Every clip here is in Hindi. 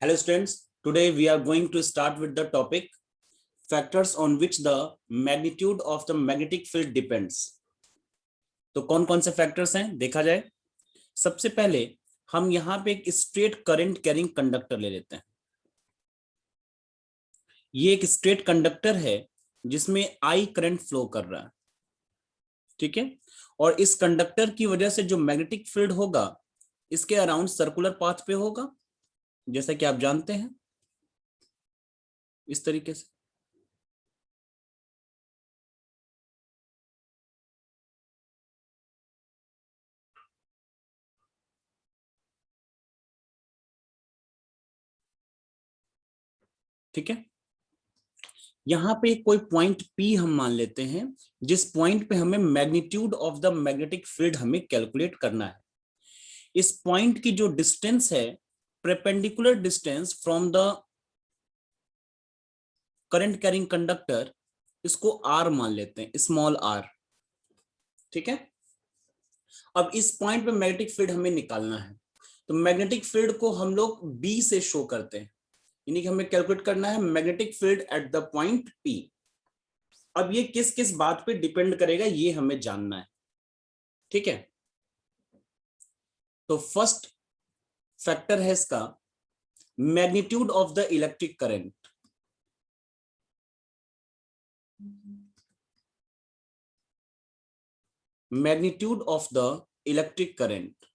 Hello students, today we are going to start with the topic factors on which the magnitude of the magnetic field depends. तो कौन कौन से फैक्टर्स हैं देखा जाए। सबसे पहले हम यहाँ पे एक स्ट्रेट करंट कैरिंग कंडक्टर ले लेते हैं। ये एक स्ट्रेट कंडक्टर है जिसमें आई करंट फ्लो कर रहा है, ठीक है। और इस कंडक्टर की वजह से जो मैग्नेटिक फील्ड होगा इसके अराउंड सर्कुलर पाथ पे होगा, जैसा कि आप जानते हैं इस तरीके से। ठीक है, यहाँ पे कोई पॉइंट P हम मान लेते हैं, जिस पॉइंट पे हमें magnitude of the magnetic field हमें कैलकुलेट करना है। इस पॉइंट की जो डिस्टेंस है, perpendicular distance from the current carrying conductor, इसको R मान लेते हैं, स्मॉल r। ठीक है, अब इस पॉइंट पे मैग्नेटिक फील्ड हमें निकालना है, तो मैग्नेटिक फील्ड को हम लोग B से शो करते हैं, यानी कि हमें कैलकुलेट करना है magnetic field at the point P। अब ये किस किस बात पे डिपेंड करेगा ये हमें जानना है, ठीक है। तो फर्स्ट फैक्टर है इसका magnitude of the electric current. Magnitude of the electric current,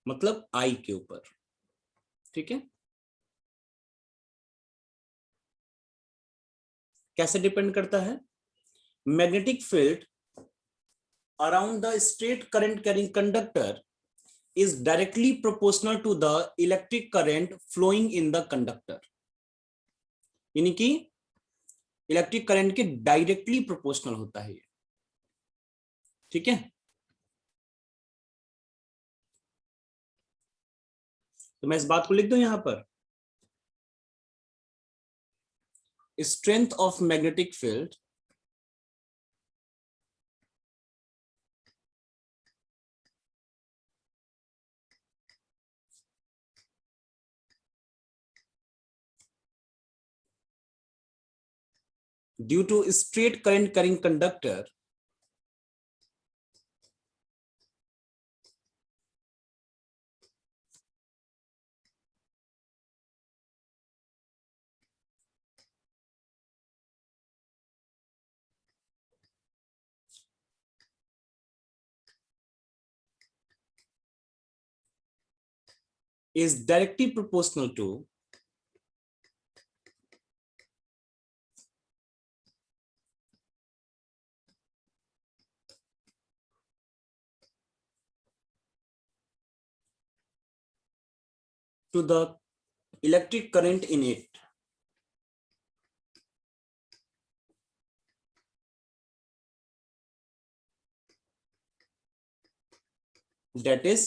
मतलब आई के ऊपर, ठीक है। कैसे डिपेंड करता है? Magnetic field around the straight current carrying conductor is directly proportional to the electric current flowing in the conductor, यानी कि इलेक्ट्रिक करंट के डायरेक्टली प्रोपोर्शनल होता है ये, ठीक है। तो मैं इस बात को लिख दूं यहां पर, strength of magnetic field due to straight current carrying conductor is directly proportional to the electric current in it, that is,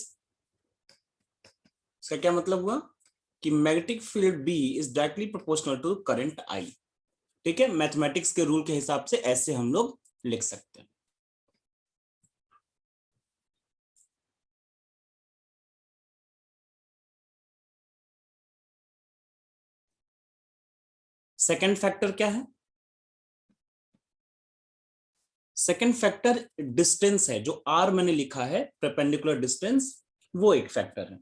इसका क्या मतलब हुआ कि magnetic field B is directly proportional to current I, ठीक है। मैथमेटिक्स के रूल के हिसाब से ऐसे हम लोग लिख सकते हैं। सेकंड फैक्टर क्या है? सेकंड फैक्टर डिस्टेंस है, जो R मैंने लिखा है परपेंडिकुलर डिस्टेंस, वो एक फैक्टर है।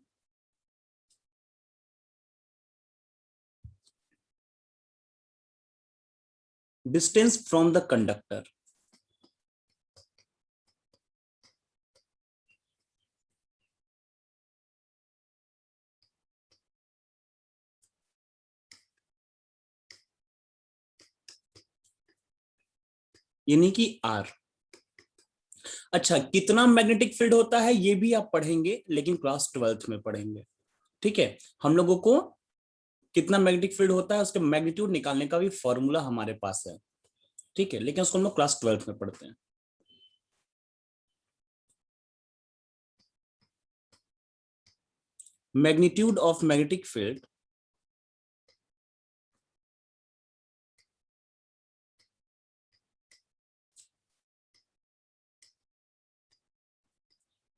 डिस्टेंस फ्रॉम द कंडक्टर, यानी कि R। अच्छा, कितना मैग्नेटिक फील्ड होता है ये भी आप पढ़ेंगे, लेकिन क्लास 12th में पढ़ेंगे, ठीक है। हम लोगों को कितना मैग्नेटिक फील्ड होता है उसके मैग्नीट्यूड निकालने का भी फॉर्मूला हमारे पास है, ठीक है, लेकिन उसको हम लोग क्लास 12th में पढ़ते हैं। Magnitude of magnetic field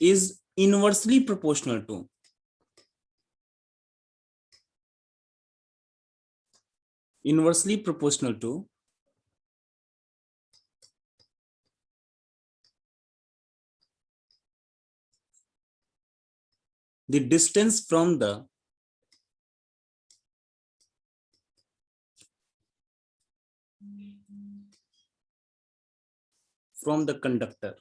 is inversely proportional to the distance from the conductor.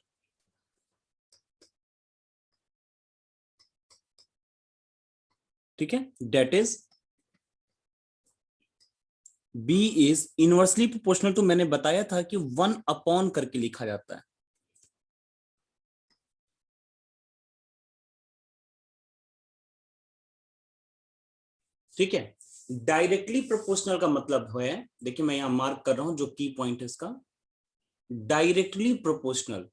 ठीक है, that is B is inversely proportional to, मैंने बताया था कि 1 करके लिखा जाता है। ठीक है, डायरेक्टली प्रोपोर्शनल का मतलब है, देखिए मैं यहां मार्क कर रहा हूं जो की पॉइंट है इसका, डायरेक्टली प्रोपोर्शनल।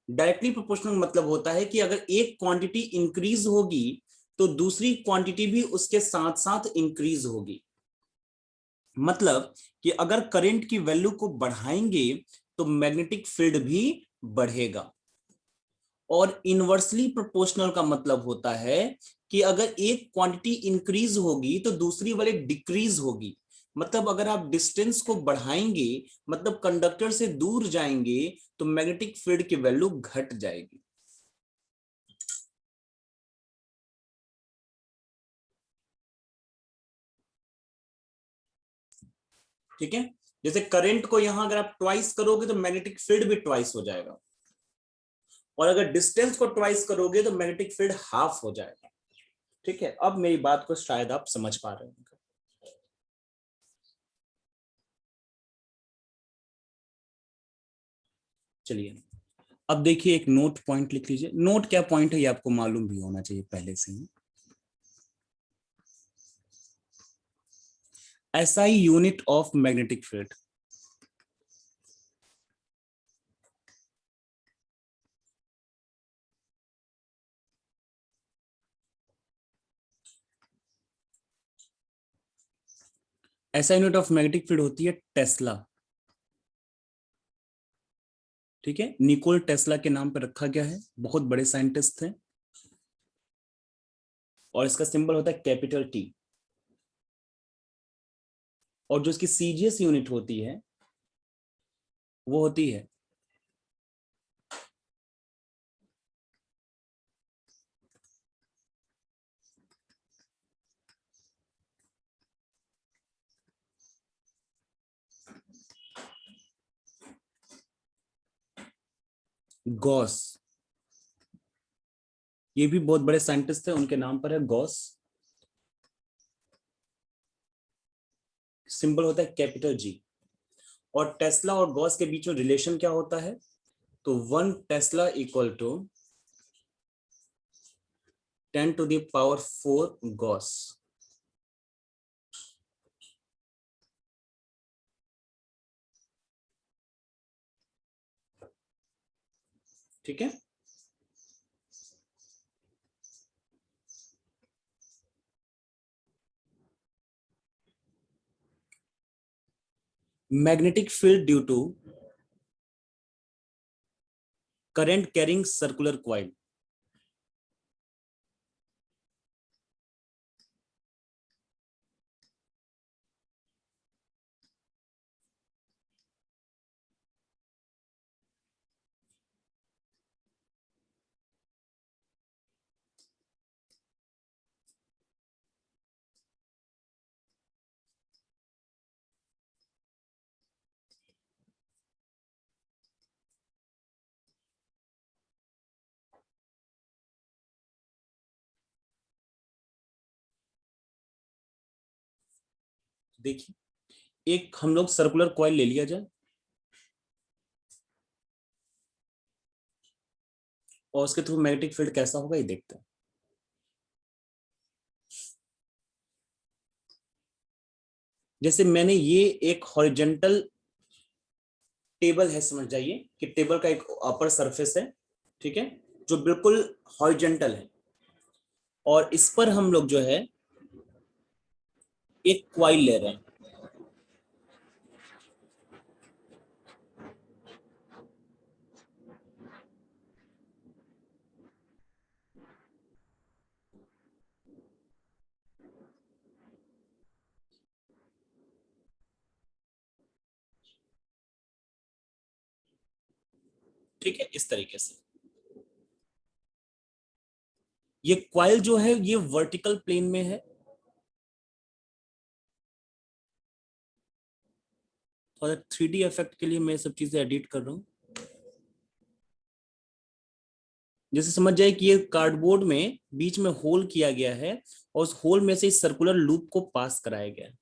डायरेक्टली प्रोपोर्शनल मतलब होता है कि अगर एक क्वांटिटी इंक्रीज होगी तो दूसरी क्वांटिटी भी उसके साथ साथ इंक्रीज होगी। मतलब कि अगर करंट की वैल्यू को बढ़ाएंगे तो मैग्नेटिक फील्ड भी बढ़ेगा। और इनवर्सली प्रोपोर्शनल का मतलब होता है कि अगर एक क्वांटिटी इंक्रीज होगी तो दूसरी वाली डिक्रीज होगी। मतलब अगर आप डिस्टेंस को बढ़ाएंगे, मतलब कंडक्टर से दूर जाएंगे, तो मैग्नेटिक फील्ड की वैल्यू घट जाएगी। ठीक है, जैसे करंट को यहां अगर आप ट्वाइस करोगे तो मैग्नेटिक फील्ड भी ट्वाइस हो जाएगा, और अगर डिस्टेंस को ट्वाइस करोगे तो मैग्नेटिक फील्ड हाफ हो जाएगा। ठीक है, अब मेरी बात को शायद आप समझ पा रहे हैं। चलिए, अब देखिए एक नोट पॉइंट लिख लीजिए। नोट क्या पॉइंट है ये आपको मालूम भी होना चाहिए पहले से ही। SI unit of magnetic field. SI unit of magnetic field होती है टेस्ला। ठीक है, निकोल टेस्ला के नाम पर रखा गया है, बहुत बड़े साइंटिस्ट थे, और इसका सिंबल होता है कैपिटल T। और जो इसकी सीजीएस यूनिट होती है वो होती है गॉस। ये भी बहुत बड़े साइंटिस्ट थे, उनके नाम पर है गॉस। सिंबल होता है कैपिटल G। और टेस्ला और गॉस के बीच में रिलेशन क्या होता है? तो 1 टेस्ला इक्वल टू 10⁴ गॉस। ठीक है, magnetic field due to current carrying circular coil। देखिए, एक हम लोग सर्कुलर कॉइल ले लिया जाए और उसके थ्रू मैग्नेटिक फील्ड कैसा होगा ये देखते हैं। जैसे मैंने ये एक हॉरिजॉन्टल टेबल है, समझ जाइए कि टेबल का एक अपर सरफेस है, ठीक है, जो बिल्कुल हॉरिजॉन्टल है, और इस पर हम लोग जो है एक कॉइल ले रहे हैं। ठीक है, इस तरीके से। ये क्वाइल जो है ये वर्टिकल प्लेन में है। और 3D इफेक्ट के लिए मैं सब चीजें एडिट कर रहा हूं। जैसे समझ जाए कि ये कार्डबोर्ड में बीच में होल किया गया है और उस होल में से इस सर्कुलर लूप को पास कराया गया है।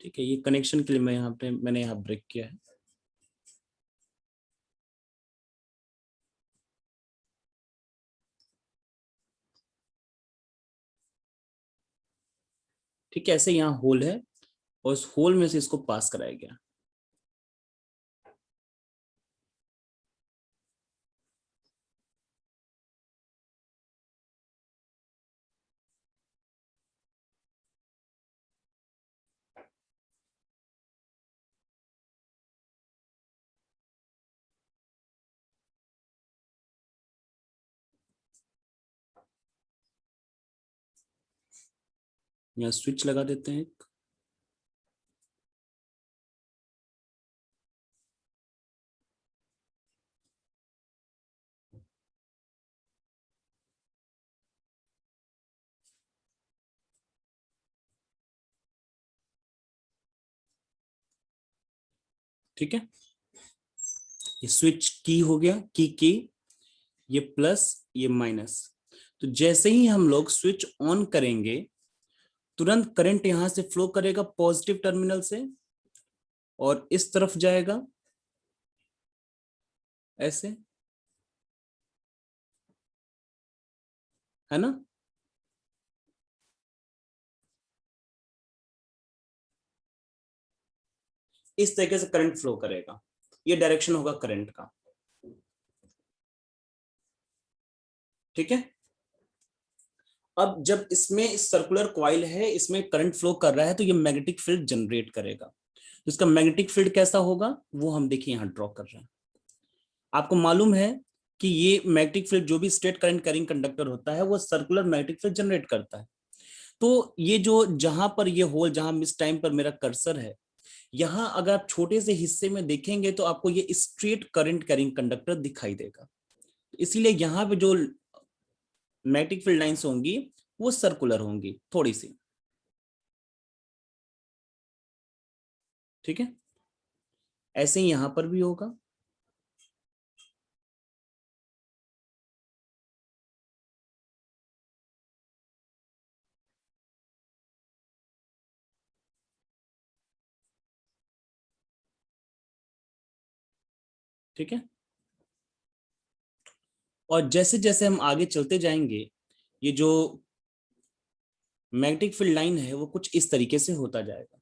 ठीक है, ये कनेक्शन के लिए मैंने यहाँ ब्रेक किया है। ठीक है, ऐसे यहाँ होल है और उस होल में से इसको पास कराया गया। यहाँ स्विच लगा देते हैं। ठीक है, ये स्विच की हो गया, की ये प्लस ये माइनस। तो जैसे ही हम लोग स्विच ऑन करेंगे तुरंत करंट यहां से फ्लो करेगा पॉजिटिव टर्मिनल से और इस तरफ जाएगा ऐसे, है ना। इस तरीके से करंट फ्लो करेगा, ये डायरेक्शन होगा करंट का। ठीक है, अब जब इसमें इस सर्कुलर कॉइल है, इसमें करंट फ्लो कर रहा है तो ये मैग्नेटिक फील्ड जनरेट करेगा। तो इसका मैग्नेटिक फील्ड कैसा होगा वो हम देखिए यहां ड्रॉ कर रहे हैं। आपको मालूम है कि ये मैग्नेटिक फील्ड जो भी स्ट्रेट करंट कैरिंग कंडक्टर होता है वो सर्कुलर मैग्नेटिक फील्ड जनरेट करता है। तो ये जो जहां पर ये होल, जहां इस टाइम पर मेरा कर्सर है, यहां अगर आप छोटे से हिस्से में देखेंगे तो आपको ये स्ट्रेट करंट कैरिंग कंडक्टर दिखाई देगा। इसीलिए यहाँ पे जो मैग्नेटिक फील्ड लाइंस होंगी वो सर्कुलर होंगी थोड़ी सी। ठीक है, ऐसे ही यहां पर भी होगा। ठीक है, और जैसे जैसे हम आगे चलते जाएंगे ये जो मैग्नेटिक फील्ड लाइन है वो कुछ इस तरीके से होता जाएगा।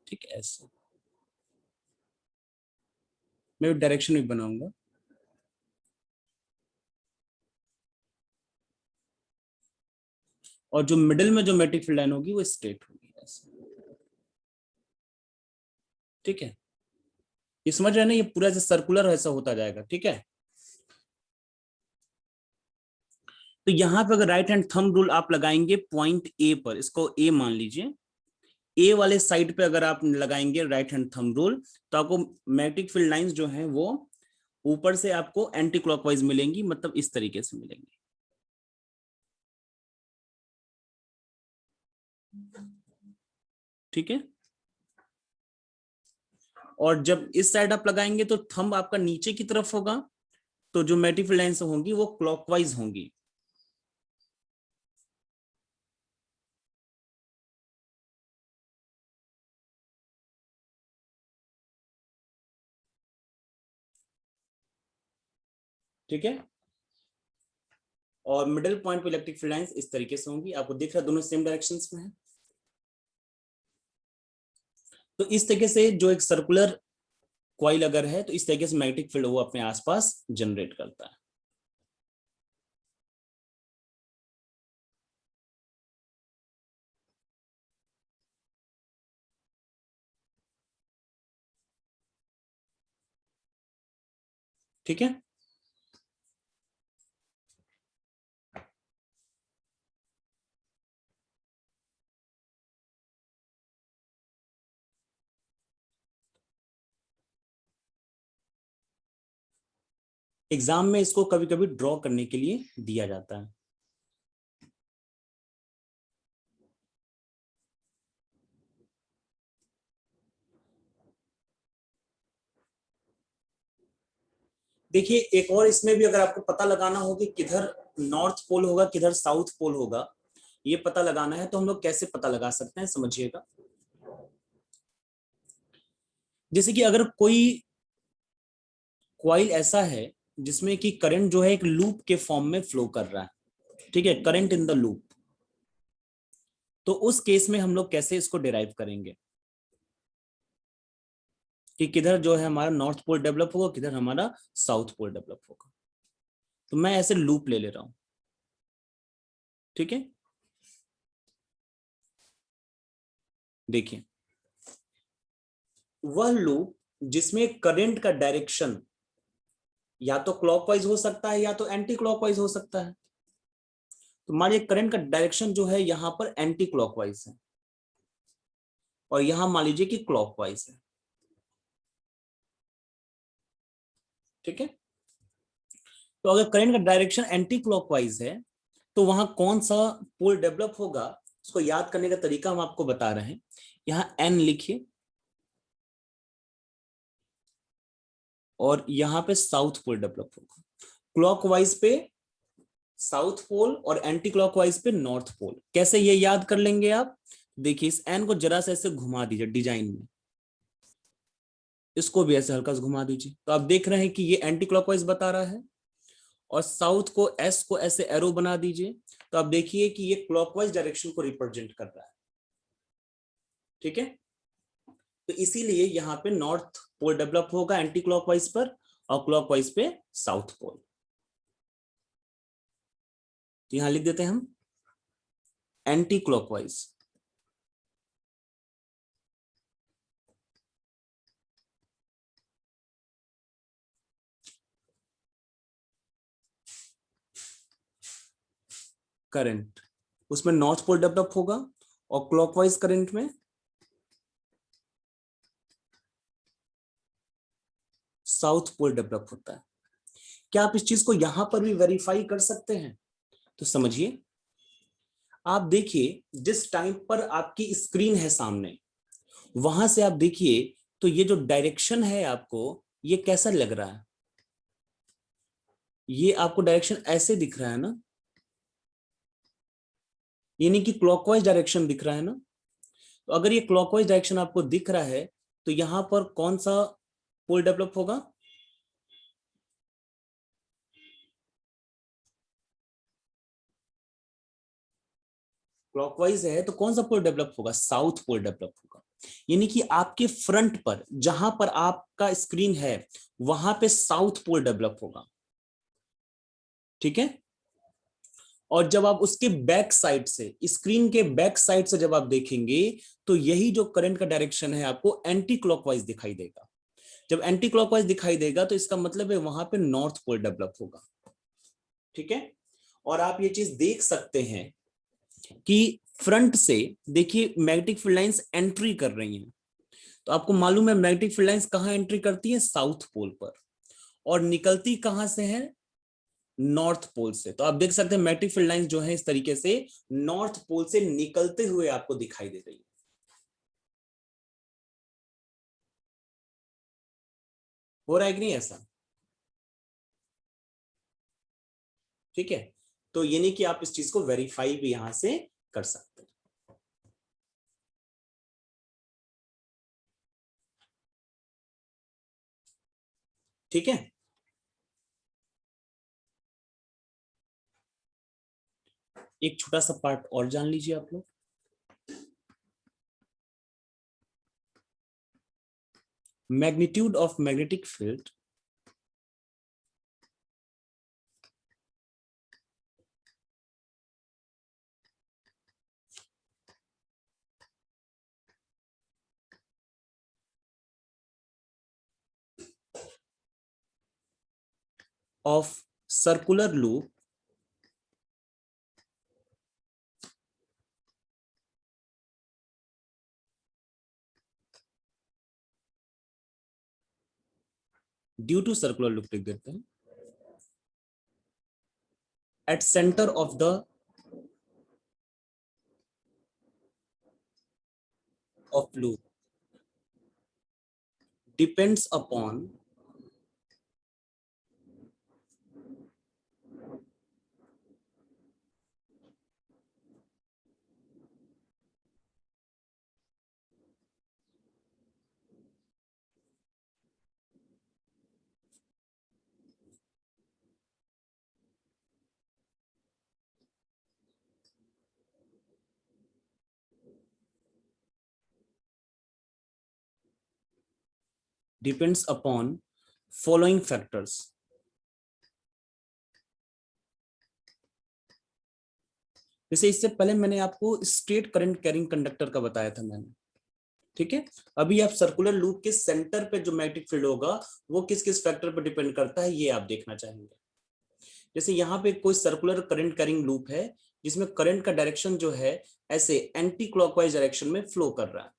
ठीक है, ऐसे मैं डायरेक्शन भी बनाऊंगा। और जो मिडिल में जो मैग्नेटिक फील्ड लाइन होगी वो स्ट्रेट होगी ऐसे। ठीक है, ये समझ रहे हैं ना, ये पूरा जो सर्कुलर ऐसा होता जाएगा। ठीक है, तो यहाँ पे अगर राइट हैंड थंब रूल आप लगाएंगे पॉइंट ए पर, इसको ए मान लीजिए, ए वाले साइड पे अगर आप लगाएंगे राइट हैंड थंब रूल तो आपको मैग्नेटिक फील्ड लाइंस जो हैं वो ऊपर से आपको एंटी क्लॉकवाइज मिलेंगी, मतलब इस तरीके से मिलेंगी। ठीक है, और जब इस साइड आप लगाएंगे तो थंब आपका नीचे की तरफ होगा, तो जो मैग्नेटिक फील्ड लाइंस होंगी वो क्लॉकवाइज होंगी। ठीक है, और मिडिल पॉइंट पे इलेक्ट्रिक फील्ड लाइंस इस तरीके से होंगी, आपको दिख रहा है दोनों सेम डायरेक्शंस में है। तो इस तरीके से जो एक सर्कुलर कॉइल अगर है तो इस तरीके से मैग्नेटिक फील्ड वो अपने आसपास जनरेट करता है। ठीक है, एग्जाम में इसको कभी कभी ड्रॉ करने के लिए दिया जाता है। देखिए एक और इसमें भी अगर आपको पता लगाना हो कि किधर नॉर्थ पोल होगा किधर साउथ पोल होगा, ये पता लगाना है तो हम लोग कैसे पता लगा सकते हैं, समझिएगा। जैसे कि अगर कोई कॉइल ऐसा है जिसमें कि करंट जो है एक लूप के फॉर्म में फ्लो कर रहा है, ठीक है, करंट इन द लूप, तो उस केस में हम लोग कैसे इसको डिराइव करेंगे कि किधर जो है हमारा नॉर्थ पोल डेवलप होगा किधर हमारा साउथ पोल डेवलप होगा। तो मैं ऐसे लूप ले रहा हूं, ठीक है। देखिए वह लूप जिसमें करंट का डायरेक्शन या तो क्लॉकवाइज हो सकता है या तो एंटी क्लॉकवाइज हो सकता है। तो मान लीजिए करंट का डायरेक्शन जो है यहां पर एंटी क्लॉकवाइज है और यहां मान लीजिए कि क्लॉकवाइज है, ठीक है। तो अगर करंट का डायरेक्शन एंटी क्लॉकवाइज है तो वहां कौन सा पोल डेवलप होगा, उसको याद करने का तरीका हम आपको बता रहे हैं। यहां एन लिखिए और यहां पे साउथ पोल डेवलप होगा, क्लॉकवाइज पे साउथ पोल और एंटी क्लॉकवाइज पे नॉर्थ पोल। कैसे ये याद कर लेंगे आप, देखिए इस एन को जरा सा ऐसे घुमा दीजिए डिजाइन में, इसको भी ऐसे हल्का सा घुमा दीजिए, तो आप देख रहे हैं कि ये एंटी क्लॉकवाइज बता रहा है। और साउथ को एस को ऐसे एरो बना दीजिए, तो आप देखिए कि ये क्लॉकवाइज डायरेक्शन को रिप्रेजेंट कर रहा है, ठीक है। तो इसीलिए यहाँ पे नॉर्थ पोल डेवलप होगा एंटी क्लॉकवाइज पर और क्लॉकवाइज पे साउथ पोल। तो यहां लिख देते हैं हम एंटी क्लॉकवाइज, करंट उसमें नॉर्थ पोल डेवलप होगा और क्लॉकवाइज करंट में साउथ पोल डेवलप होता है। क्या आप इस चीज को यहां पर भी वेरीफाई कर सकते हैं, तो समझिए आप देखिए जिस टाइम पर आपकी स्क्रीन है सामने वहां से आप देखिए तो ये जो डायरेक्शन है आपको ये कैसा लग रहा है, ये आपको डायरेक्शन ऐसे दिख रहा है ना, यानी कि क्लॉकवाइज डायरेक्शन दिख रहा है ना। तो अगर ये क्लॉकवाइज डायरेक्शन आपको दिख रहा है तो यहां पर कौन सा पोल डेवलप होगा, क्लॉकवाइज है तो कौन सा पोल डेवलप होगा, साउथ पोल डेवलप होगा। यानी कि आपके फ्रंट पर जहां पर आपका स्क्रीन है वहां पे साउथ पोल डेवलप होगा, ठीक है। और जब आप उसके बैक साइड से स्क्रीन के बैक साइड से जब आप देखेंगे तो यही जो करंट का डायरेक्शन है आपको एंटी क्लॉकवाइज दिखाई देगा। जब एंटी क्लॉकवाइज दिखाई देगा तो इसका मतलब है वहां पे नॉर्थ पोल डेवलप होगा, ठीक है। और आप ये चीज देख सकते हैं कि फ्रंट से देखिए मैग्नेटिक फील्ड लाइंस एंट्री कर रही हैं, तो आपको मालूम है मैग्नेटिक फील्ड लाइंस कहां एंट्री करती है, साउथ पोल पर, और निकलती कहां से है, नॉर्थ पोल से। तो आप देख सकते हैं मैग्नेटिक फील्ड लाइंस जो है इस तरीके से नॉर्थ पोल से निकलते हुए आपको दिखाई दे रही है। हो रहा है कि नहीं ऐसा, ठीक है। तो ये नहीं कि आप इस चीज को वेरीफाई भी यहां से कर सकते हैं, ठीक है। एक छोटा सा पार्ट और जान लीजिए आप लोग। Magnitude of magnetic field of circular loop due to circular loop लिख देते हैं at center of the of loop depends upon following factors. जैसे इससे पहले मैंने आपको स्ट्रेट करंट कैरिंग कंडक्टर का बताया था मैंने, ठीक है। अभी आप सर्कुलर लूप के सेंटर पे जो मैग्नेटिक फील्ड होगा वो किस किस फैक्टर पर डिपेंड करता है ये आप देखना चाहेंगे। जैसे यहाँ पे कोई सर्कुलर करंट कैरिंग लूप है जिसमें करंट का डायरेक्शन जो है ऐसे एंटी क्लॉकवाइज डायरेक्शन में फ्लो कर रहा है,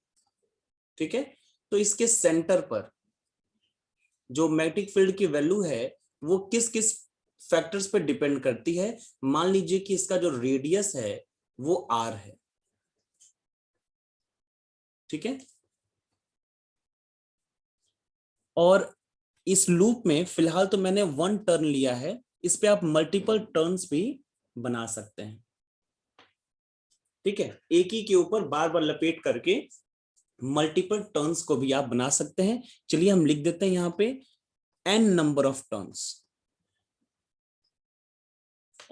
ठीक है। तो इसके सेंटर पर जो मैग्नेटिक फील्ड की वैल्यू है वो किस किस फैक्टर्स पे डिपेंड करती है। मान लीजिए कि इसका जो रेडियस है वो r है, ठीक है। और इस लूप में फिलहाल तो मैंने 1 टर्न लिया है, इस पे आप मल्टीपल टर्न्स भी बना सकते हैं, ठीक है। एक ही के ऊपर बार बार लपेट करके मल्टीपल टर्न्स को भी आप बना सकते हैं। चलिए हम लिख देते हैं यहाँ पे n नंबर ऑफ टर्न्स,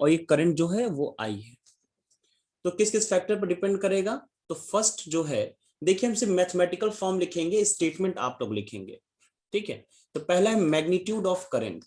और ये करंट जो है वो I है। तो किस किस फैक्टर पर डिपेंड करेगा, तो फर्स्ट जो है देखिए हम सिर्फ मैथमेटिकल फॉर्म लिखेंगे, स्टेटमेंट आप लोग लिखेंगे, ठीक है। तो पहला है मैग्नीट्यूड ऑफ करंट,